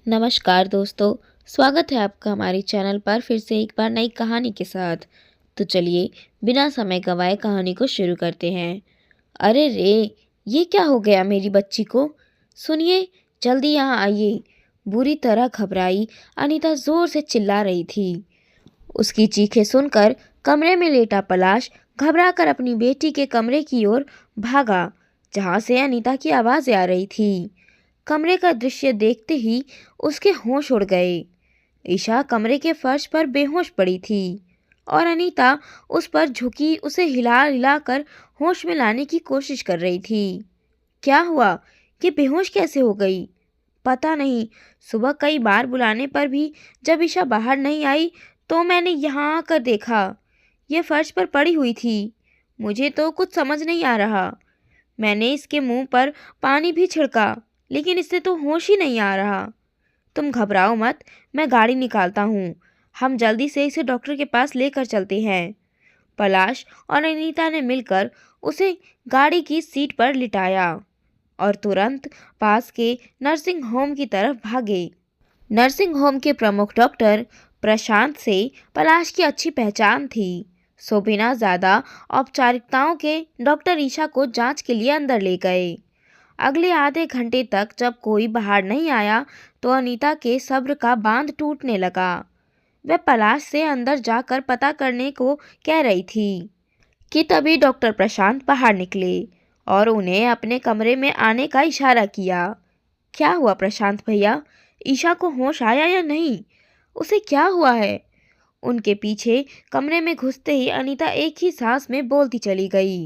नमस्कार दोस्तों। स्वागत है आपका हमारे चैनल पर फिर से एक बार नई कहानी के साथ। तो चलिए बिना समय गंवाए कहानी को शुरू करते हैं। अरे रे, ये क्या हो गया मेरी बच्ची को? सुनिए, जल्दी यहाँ आइए। बुरी तरह घबराई अनीता जोर से चिल्ला रही थी। उसकी चीखें सुनकर कमरे में लेटा पलाश घबराकर अपनी बेटी के कमरे की ओर भागा, जहाँ से अनीता की आवाज़ें आ रही थी। कमरे का दृश्य देखते ही उसके होश उड़ गए। ईशा कमरे के फर्श पर बेहोश पड़ी थी और अनीता उस पर झुकी उसे हिला हिला कर होश में लाने की कोशिश कर रही थी। क्या हुआ? ये बेहोश कैसे हो गई? पता नहीं। सुबह कई बार बुलाने पर भी जब ईशा बाहर नहीं आई तो मैंने यहाँ आकर देखा, ये फर्श पर पड़ी हुई थी। मुझे तो कुछ समझ नहीं आ रहा। मैंने इसके मुंह पर पानी भी छिड़का, लेकिन इससे तो होश ही नहीं आ रहा। तुम घबराओ मत, मैं गाड़ी निकालता हूँ। हम जल्दी से इसे डॉक्टर के पास लेकर चलते हैं। पलाश और अनीता ने मिलकर उसे गाड़ी की सीट पर लिटाया और तुरंत पास के नर्सिंग होम की तरफ भागे। नर्सिंग होम के प्रमुख डॉक्टर प्रशांत से पलाश की अच्छी पहचान थी, सो बिना ज़्यादा औपचारिकताओं के डॉक्टर ईशा को जांच के लिए अंदर ले गए। अगले आधे घंटे तक जब कोई बाहर नहीं आया तो अनीता के सब्र का बांध टूटने लगा। वह पलाश से अंदर जाकर पता करने को कह रही थी कि तभी डॉक्टर प्रशांत बाहर निकले और उन्हें अपने कमरे में आने का इशारा किया। क्या हुआ प्रशांत भैया? ईशा को होश आया या नहीं? उसे क्या हुआ है? उनके पीछे कमरे में घुसते ही अनीता एक ही सांस में बोलती चली गई।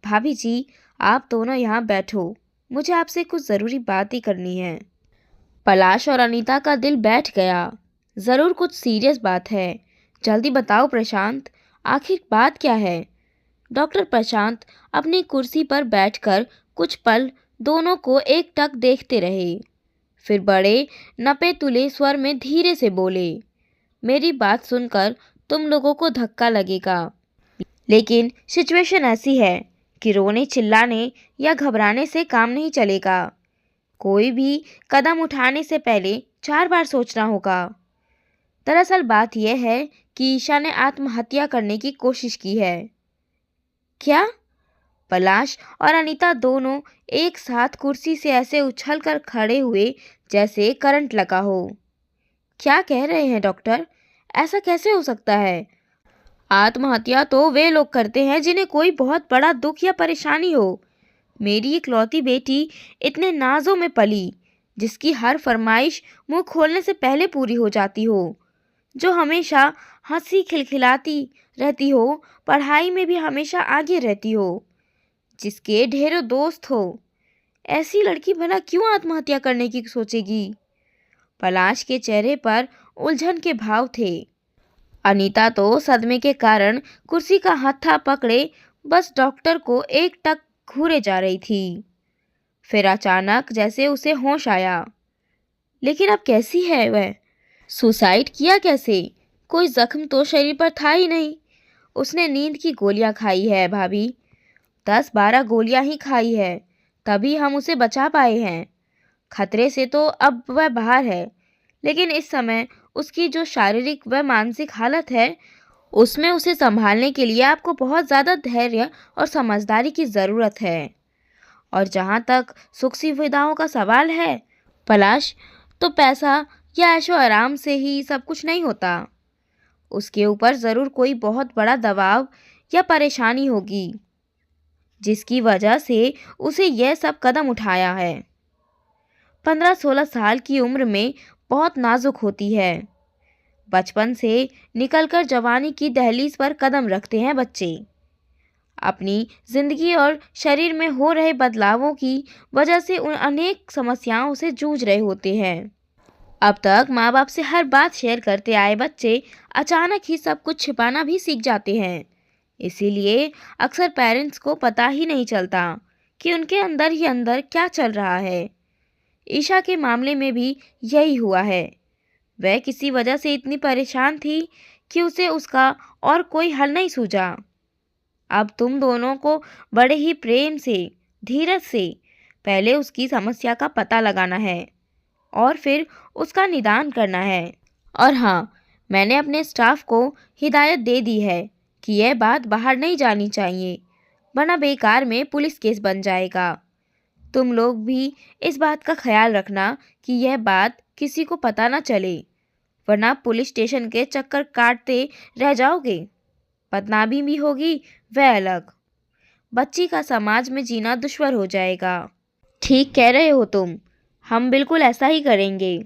भाभी जी, आप दोनों यहाँ बैठो, मुझे आपसे कुछ ज़रूरी बात ही करनी है। पलाश और अनीता का दिल बैठ गया। ज़रूर कुछ सीरियस बात है। जल्दी बताओ प्रशांत, आखिर बात क्या है? डॉक्टर प्रशांत अपनी कुर्सी पर बैठकर कुछ पल दोनों को एकटक देखते रहे। फिर बड़े नपे तुले स्वर में धीरे से बोले, मेरी बात सुनकर तुम लोगों को धक्का लगेगा, लेकिन सिचुएशन ऐसी है कि रोने चिल्लाने या घबराने से काम नहीं चलेगा। कोई भी कदम उठाने से पहले 4 बार सोचना होगा। दरअसल बात यह है कि ईशा ने आत्महत्या करने की कोशिश की है। क्या? पलाश और अनीता दोनों एक साथ कुर्सी से ऐसे उछलकर खड़े हुए जैसे करंट लगा हो। क्या कह रहे हैं डॉक्टर? ऐसा कैसे हो सकता है? आत्महत्या तो वे लोग करते हैं जिन्हें कोई बहुत बड़ा दुख या परेशानी हो। मेरी इकलौती बेटी इतने नाजों में पली, जिसकी हर फरमाइश मुंह खोलने से पहले पूरी हो जाती हो, जो हमेशा हंसी खिलखिलाती रहती हो, पढ़ाई में भी हमेशा आगे रहती हो, जिसके ढेरों दोस्त हो। ऐसी लड़की भला क्यों आत्महत्या करने की सोचेगी? पलाश के चेहरे पर उलझन के भाव थे। अनीता तो सदमे के कारण कुर्सी का हत्था पकड़े बस डॉक्टर को एकटक घूरे जा रही थी। फिर अचानक जैसे उसे होश आया। लेकिन अब कैसी है वह? सुसाइड किया कैसे? कोई जख्म तो शरीर पर था ही नहीं। उसने नींद की गोलियां खाई है भाभी, 10-12 गोलियां ही खाई है, तभी हम उसे बचा पाए हैं। खतरे से तो अब वह बाहर है, लेकिन इस समय उसकी जो शारीरिक व मानसिक हालत है, उसमें उसे संभालने के लिए आपको बहुत ज़्यादा धैर्य और समझदारी की ज़रूरत है। और जहाँ तक सुख सुविधाओं का सवाल है पलाश, तो पैसा या ऐशो आराम से ही सब कुछ नहीं होता। उसके ऊपर ज़रूर कोई बहुत बड़ा दबाव या परेशानी होगी, जिसकी वजह से उसे यह सब कदम उठाया है। 15-16 साल की उम्र में बहुत नाजुक होती है। बचपन से निकलकर जवानी की दहलीज पर कदम रखते हैं बच्चे। अपनी जिंदगी और शरीर में हो रहे बदलावों की वजह से उन अनेक समस्याओं से जूझ रहे होते हैं। अब तक माँ बाप से हर बात शेयर करते आए बच्चे अचानक ही सब कुछ छिपाना भी सीख जाते हैं। इसीलिए अक्सर पेरेंट्स को पता ही नहीं चलता कि उनके अंदर ही अंदर क्या चल रहा है। ईशा के मामले में भी यही हुआ है। वह किसी वजह से इतनी परेशान थी कि उसे उसका और कोई हल नहीं सूझा। अब तुम दोनों को बड़े ही प्रेम से, धीरज से पहले उसकी समस्या का पता लगाना है और फिर उसका निदान करना है। और हाँ, मैंने अपने स्टाफ को हिदायत दे दी है कि यह बात बाहर नहीं जानी चाहिए, वरना बेकार में पुलिस केस बन जाएगा। तुम लोग भी इस बात का ख्याल रखना कि यह बात किसी को पता ना चले, वरना पुलिस स्टेशन के चक्कर काटते रह जाओगे। बदनामी भी होगी, वह अलग। बच्ची का समाज में जीना दुश्वार हो जाएगा। ठीक कह रहे हो तुम, हम बिल्कुल ऐसा ही करेंगे।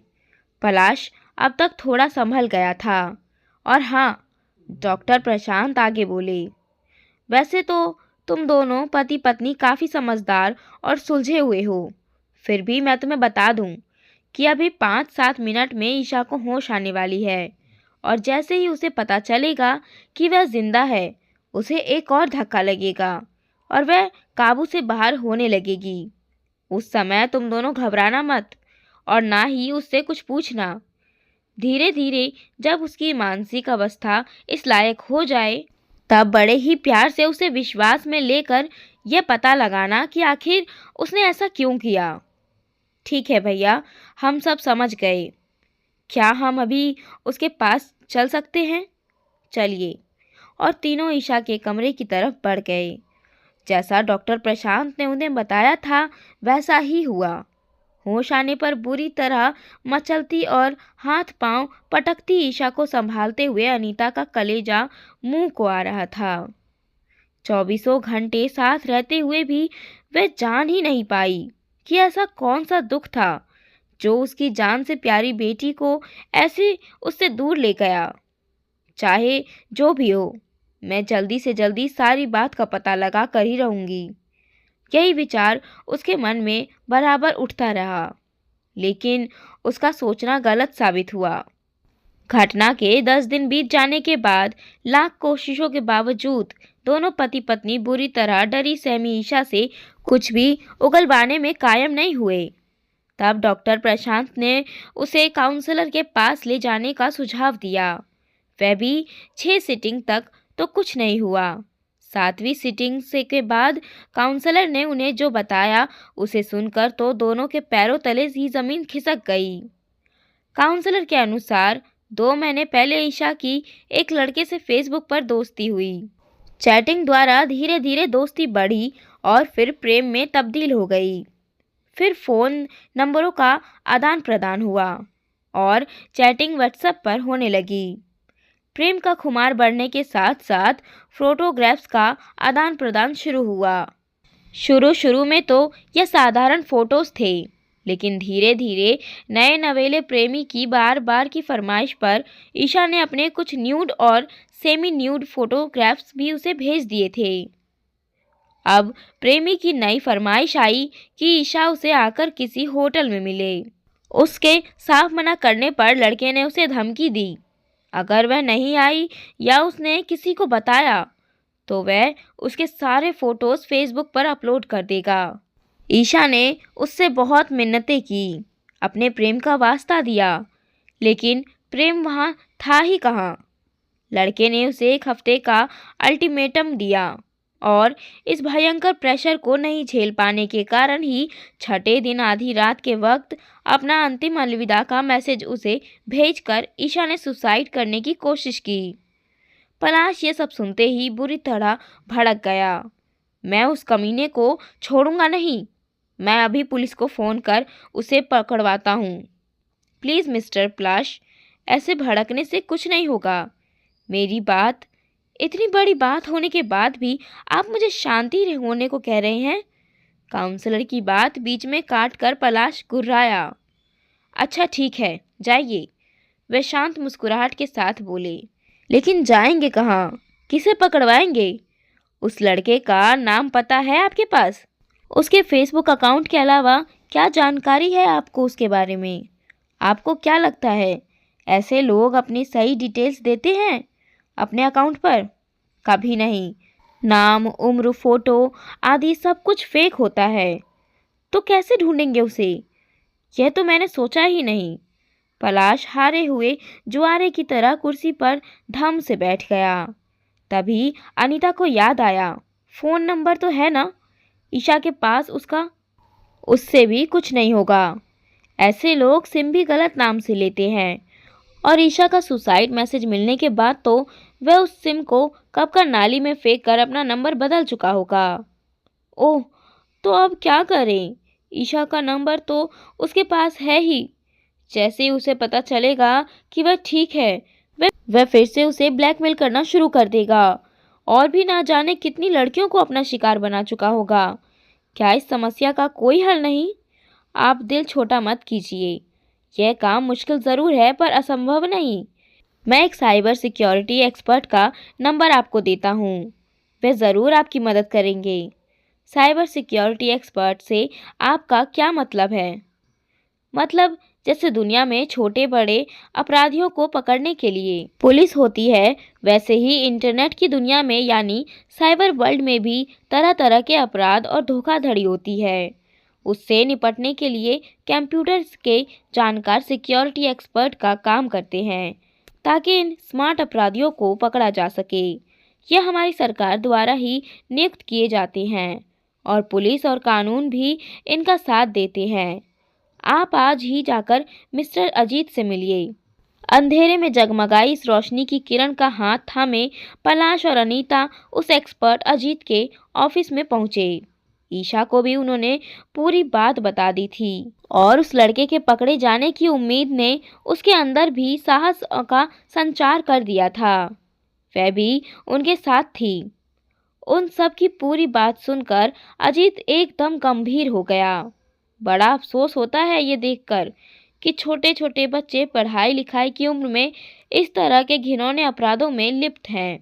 पलाश अब तक थोड़ा संभल गया था। और हाँ, डॉक्टर प्रशांत आगे बोले, वैसे तो तुम दोनों पति पत्नी काफ़ी समझदार और सुलझे हुए हो, फिर भी मैं तुम्हें बता दूं कि अभी 5-7 मिनट में ईशा को होश आने वाली है, और जैसे ही उसे पता चलेगा कि वह जिंदा है, उसे एक और धक्का लगेगा और वह काबू से बाहर होने लगेगी। उस समय तुम दोनों घबराना मत और ना ही उससे कुछ पूछना। धीरे धीरे जब उसकी मानसिक अवस्था इस लायक हो जाए, तब बड़े ही प्यार से उसे विश्वास में लेकर यह पता लगाना कि आखिर उसने ऐसा क्यों किया। ठीक है भैया, हम सब समझ गए। क्या हम अभी उसके पास चल सकते हैं? चलिए। और तीनों ईशा के कमरे की तरफ बढ़ गए। जैसा डॉक्टर प्रशांत ने उन्हें बताया था वैसा ही हुआ। होश आने पर बुरी तरह मचलती और हाथ पांव पटकती ईशा को संभालते हुए अनीता का कलेजा मुंह को आ रहा था। 24 घंटे साथ रहते हुए भी वह जान ही नहीं पाई कि ऐसा कौन सा दुख था जो उसकी जान से प्यारी बेटी को ऐसे उससे दूर ले गया। चाहे जो भी हो, मैं जल्दी से जल्दी सारी बात का पता लगा कर ही रहूंगी। यही विचार उसके मन में बराबर उठता रहा, लेकिन उसका सोचना गलत साबित हुआ। घटना के 10 दिन बीत जाने के बाद लाख कोशिशों के बावजूद दोनों पति पत्नी बुरी तरह डरी सहमी ईशा से कुछ भी उगलवाने में कायम नहीं हुए। तब डॉक्टर प्रशांत ने उसे काउंसलर के पास ले जाने का सुझाव दिया। वह भी 6 सीटिंग तक तो कुछ नहीं हुआ। 7वीं सीटिंग से के बाद काउंसलर ने उन्हें जो बताया उसे सुनकर तो दोनों के पैरों तले ही जमीन खिसक गई। काउंसलर के अनुसार 2 महीने पहले ईशा की एक लड़के से फेसबुक पर दोस्ती हुई। चैटिंग द्वारा धीरे धीरे दोस्ती बढ़ी और फिर प्रेम में तब्दील हो गई। फिर फ़ोन नंबरों का आदान प्रदान हुआ और चैटिंग व्हाट्सएप पर होने लगी। प्रेम का खुमार बढ़ने के साथ साथ फोटोग्राफ्स का आदान प्रदान शुरू हुआ। शुरू में तो यह साधारण फोटोज थे, लेकिन धीरे धीरे नए नवेले प्रेमी की बार बार की फरमाइश पर ईशा ने अपने कुछ न्यूड और सेमी न्यूड फोटोग्राफ्स भी उसे भेज दिए थे। अब प्रेमी की नई फरमाइश आई कि ईशा उसे आकर किसी होटल में मिले। उसके साफ मना करने पर लड़के ने उसे धमकी दी, अगर वह नहीं आई या उसने किसी को बताया तो वह उसके सारे फोटोज फेसबुक पर अपलोड कर देगा। ईशा ने उससे बहुत मिन्नतें की, अपने प्रेम का वास्ता दिया, लेकिन प्रेम वहाँ था ही कहाँ। लड़के ने उसे 1 हफ्ते का अल्टीमेटम दिया और इस भयंकर प्रेशर को नहीं झेल पाने के कारण ही 6ठे दिन आधी रात के वक्त अपना अंतिम अलविदा का मैसेज उसे भेजकर ईशा ने सुसाइड करने की कोशिश की। पलाश ये सब सुनते ही बुरी तरह भड़क गया। मैं उस कमीने को छोड़ूंगा नहीं। मैं अभी पुलिस को फ़ोन कर उसे पकड़वाता हूँ। प्लीज़ मिस्टर पलाश, ऐसे भड़कने से कुछ नहीं होगा। मेरी बात, इतनी बड़ी बात होने के बाद भी आप मुझे शांति होने को कह रहे हैं। काउंसलर की बात बीच में काट कर पलाश गुर्राया। अच्छा ठीक है, जाइए, वे शांत मुस्कुराहट के साथ बोले। लेकिन जाएंगे कहाँ? किसे पकड़वाएंगे? उस लड़के का नाम पता है आपके पास? उसके फेसबुक अकाउंट के अलावा क्या जानकारी है आपको उसके बारे में? आपको क्या लगता है ऐसे लोग अपनी सही डिटेल्स देते हैं अपने अकाउंट पर? कभी नहीं। नाम, उम्र, फ़ोटो आदि सब कुछ फेक होता है। तो कैसे ढूंढेंगे उसे? यह तो मैंने सोचा ही नहीं। पलाश हारे हुए जुआरे की तरह कुर्सी पर धम से बैठ गया। तभी अनीता को याद आया, फ़ोन नंबर तो है ना ईशा के पास उसका? उससे भी कुछ नहीं होगा। ऐसे लोग सिम भी गलत नाम से लेते हैं। और ईशा का सुसाइड मैसेज मिलने के बाद तो वह उस सिम को कब का नाली में फेंक कर अपना नंबर बदल चुका होगा। ओह, तो अब क्या करें? ईशा का नंबर तो उसके पास है ही। जैसे ही उसे पता चलेगा कि वह ठीक है, वह फिर से उसे ब्लैकमेल करना शुरू कर देगा और भी ना जाने कितनी लड़कियों को अपना शिकार बना चुका होगा। क्या इस समस्या का कोई हल नहीं? आप दिल छोटा मत कीजिए। यह काम मुश्किल ज़रूर है पर असंभव नहीं। मैं एक साइबर सिक्योरिटी एक्सपर्ट का नंबर आपको देता हूँ। वे ज़रूर आपकी मदद करेंगे। साइबर सिक्योरिटी एक्सपर्ट से आपका क्या मतलब है? मतलब जैसे दुनिया में छोटे बड़े अपराधियों को पकड़ने के लिए पुलिस होती है, वैसे ही इंटरनेट की दुनिया में यानी साइबर वर्ल्ड में भी तरह तरह के अपराध और धोखाधड़ी होती है। उससे निपटने के लिए कंप्यूटर्स के जानकार सिक्योरिटी एक्सपर्ट का काम करते हैं ताकि इन स्मार्ट अपराधियों को पकड़ा जा सके। यह हमारी सरकार द्वारा ही नियुक्त किए जाते हैं और पुलिस और कानून भी इनका साथ देते हैं। आप आज ही जाकर मिस्टर अजीत से मिलिए। अंधेरे में जगमगाई इस रोशनी की किरण का हाथ थामे पलाश और अनीता उस एक्सपर्ट अजीत के ऑफिस में पहुंचे। ईशा को भी उन्होंने पूरी बात बता दी थी और उस लड़के के पकड़े जाने की उम्मीद ने उसके अंदर भी साहस का संचार कर दिया था। वह भी उनके साथ थी। उन सब की पूरी बात सुनकर अजीत एकदम गंभीर हो गया। बड़ा अफसोस होता है ये देखकर कि छोटे छोटे बच्चे पढ़ाई लिखाई की उम्र में इस तरह के घिनौने अपराधों में लिप्त हैं।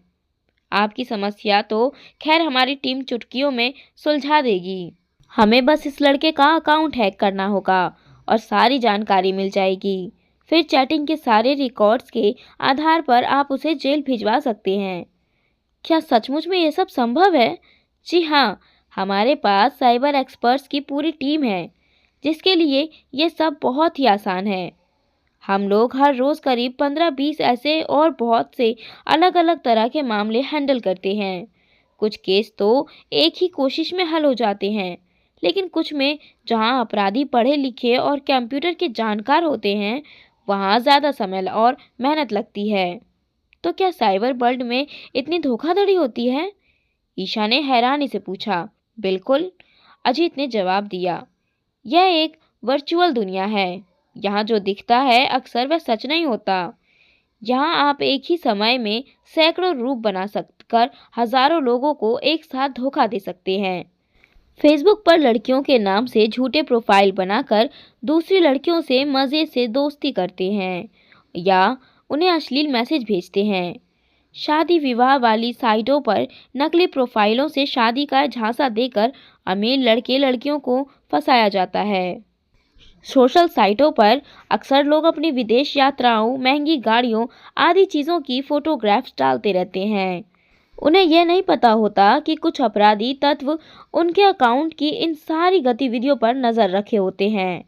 आपकी समस्या तो खैर हमारी टीम चुटकियों में सुलझा देगी। हमें बस इस लड़के का अकाउंट हैक करना होगा और सारी जानकारी मिल जाएगी। फिर चैटिंग के सारे रिकॉर्ड्स के आधार पर आप उसे जेल भिजवा सकते हैं। क्या सचमुच में ये सब संभव है? जी हाँ, हमारे पास साइबर एक्सपर्ट्स की पूरी टीम है जिसके लिए ये सब बहुत ही आसान है। हम लोग हर रोज़ करीब 15-20 ऐसे और बहुत से अलग अलग तरह के मामले हैंडल करते हैं। कुछ केस तो एक ही कोशिश में हल हो जाते हैं, लेकिन कुछ में जहां अपराधी पढ़े लिखे और कंप्यूटर के जानकार होते हैं वहां ज़्यादा समय और मेहनत लगती है। तो क्या साइबर वर्ल्ड में इतनी धोखाधड़ी होती है? ईशा ने हैरानी से पूछा। बिल्कुल, अजीत ने जवाब दिया। यह एक वर्चुअल दुनिया है। यहाँ जो दिखता है अक्सर वह सच नहीं होता। यहाँ आप एक ही समय में सैकड़ों रूप बना सककर हजारों लोगों को एक साथ धोखा दे सकते हैं। फेसबुक पर लड़कियों के नाम से झूठे प्रोफाइल बनाकर दूसरी लड़कियों से मज़े से दोस्ती करते हैं या उन्हें अश्लील मैसेज भेजते हैं। शादी विवाह वाली साइटों पर नकली प्रोफाइलों से शादी का झांसा देकर अमीर लड़के लड़कियों को फंसाया जाता है। सोशल साइटों पर अक्सर लोग अपनी विदेश यात्राओं, महंगी गाड़ियों आदि चीज़ों की फोटोग्राफ्स डालते रहते हैं। उन्हें यह नहीं पता होता कि कुछ अपराधी तत्व उनके अकाउंट की इन सारी गतिविधियों पर नज़र रखे होते हैं।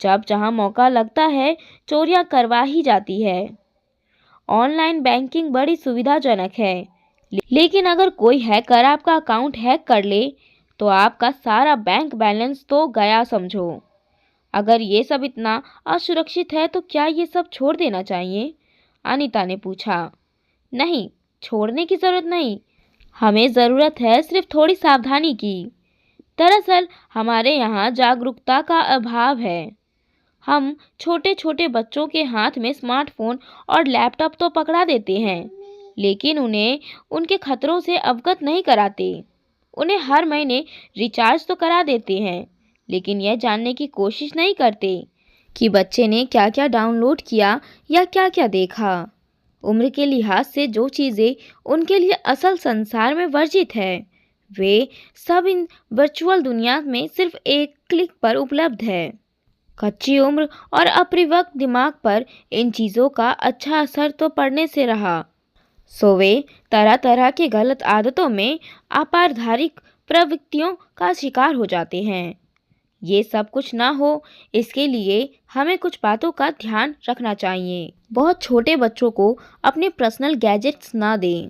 जब जहां मौका लगता है चोरियां करवा ही जाती है। ऑनलाइन बैंकिंग बड़ी सुविधाजनक है, लेकिन अगर कोई हैकर आपका अकाउंट हैक कर ले तो आपका सारा बैंक बैलेंस तो गया समझो। अगर ये सब इतना असुरक्षित है तो क्या ये सब छोड़ देना चाहिए? अनीता ने पूछा। नहीं, छोड़ने की ज़रूरत नहीं। हमें ज़रूरत है सिर्फ थोड़ी सावधानी की। दरअसल हमारे यहाँ जागरूकता का अभाव है। हम छोटे छोटे बच्चों के हाथ में स्मार्टफोन और लैपटॉप तो पकड़ा देते हैं, लेकिन उन्हें उनके खतरों से अवगत नहीं कराते। उन्हें हर महीने रिचार्ज तो करा देते हैं, लेकिन यह जानने की कोशिश नहीं करते कि बच्चे ने क्या क्या डाउनलोड किया या क्या क्या देखा। उम्र के लिहाज से जो चीज़ें उनके लिए असल संसार में वर्जित है, वे सब इन वर्चुअल दुनिया में सिर्फ एक क्लिक पर उपलब्ध है। कच्ची उम्र और अपरिपक्व दिमाग पर इन चीज़ों का अच्छा असर तो पड़ने से रहा, सो वे तरह तरह की गलत आदतों में आपराधिक प्रवृत्तियों का शिकार हो जाते हैं। ये सब कुछ ना हो इसके लिए हमें कुछ बातों का ध्यान रखना चाहिए। बहुत छोटे बच्चों को अपने पर्सनल गैजेट्स ना दें।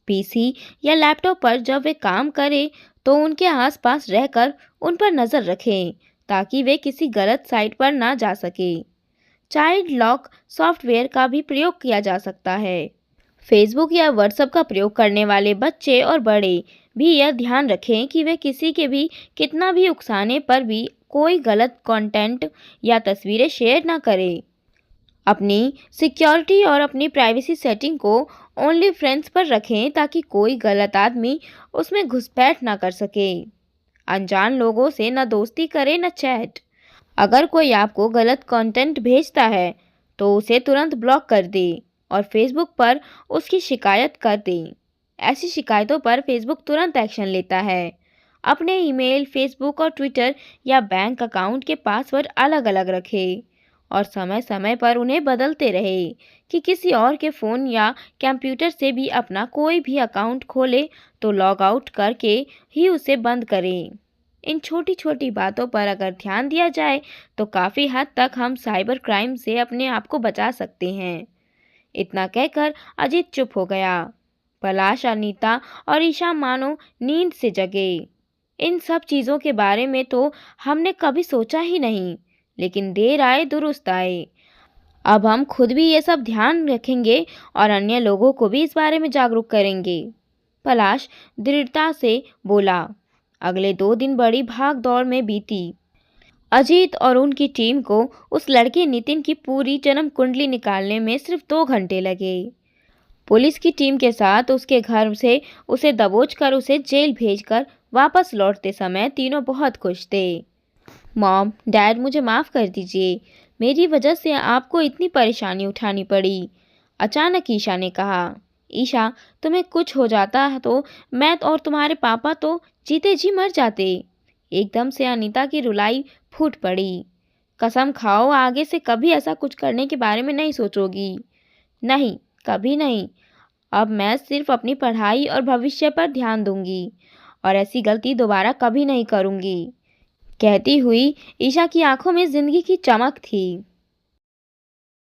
पीसी या लैपटॉप पर जब वे काम करें तो उनके आसपास रहकर उन पर नज़र रखें ताकि वे किसी गलत साइट पर ना जा सके। चाइल्ड लॉक सॉफ्टवेयर का भी प्रयोग किया जा सकता है। फेसबुक या व्हाट्सएप का प्रयोग करने वाले बच्चे और बड़े भी यह ध्यान रखें कि वे किसी के भी कितना भी उकसाने पर भी कोई गलत कंटेंट या तस्वीरें शेयर ना करें। अपनी सिक्योरिटी और अपनी प्राइवेसी सेटिंग को ओनली फ्रेंड्स पर रखें ताकि कोई गलत आदमी उसमें घुसपैठ ना कर सके। अनजान लोगों से न दोस्ती करें न चैट। अगर कोई आपको गलत कंटेंट भेजता है तो उसे तुरंत ब्लॉक कर दें और फेसबुक पर उसकी शिकायत कर दें। ऐसी शिकायतों पर फेसबुक तुरंत एक्शन लेता है। अपने ईमेल, फेसबुक और ट्विटर या बैंक अकाउंट के पासवर्ड अलग अलग रखें और समय समय पर उन्हें बदलते रहे कि किसी और के फ़ोन या कंप्यूटर से भी अपना कोई भी अकाउंट खोले तो लॉग आउट करके ही उसे बंद करें। इन छोटी छोटी बातों पर अगर ध्यान दिया जाए तो काफ़ी हद तक हम साइबर क्राइम से अपने आप को बचा सकते हैं। इतना कहकर अजीत चुप हो गया। पलाश, अनीता और ईशा मानो नींद से जगे। इन सब चीज़ों के बारे में तो हमने कभी सोचा ही नहीं, लेकिन देर आए दुरुस्त आए। अब हम खुद भी ये सब ध्यान रखेंगे और अन्य लोगों को भी इस बारे में जागरूक करेंगे। पलाश दृढ़ता से बोला। अगले 2 दिन बड़ी भाग दौड़ में बीती। अजीत और उनकी टीम को उस लड़के नितिन की पूरी जन्म कुंडली निकालने में सिर्फ 2 घंटे लगे। पुलिस की टीम के साथ उसके घर से उसे दबोचकर उसे जेल भेजकर वापस लौटते समय तीनों बहुत खुश थे। मॉम, डैड, मुझे माफ़ कर दीजिए। मेरी वजह से आपको इतनी परेशानी उठानी पड़ी, अचानक ईशा ने कहा। ईशा, तुम्हें कुछ हो जाता तो मैं और तुम्हारे पापा तो जीते जी मर जाते। एकदम से अनीता की रुलाई फूट पड़ी। कसम खाओ आगे से कभी ऐसा कुछ करने के बारे में नहीं सोचोगी। नहीं, कभी नहीं। अब मैं सिर्फ अपनी पढ़ाई और भविष्य पर ध्यान दूंगी और ऐसी गलती दोबारा कभी नहीं करूंगी। कहती हुई ईशा की आंखों में जिंदगी की चमक थी।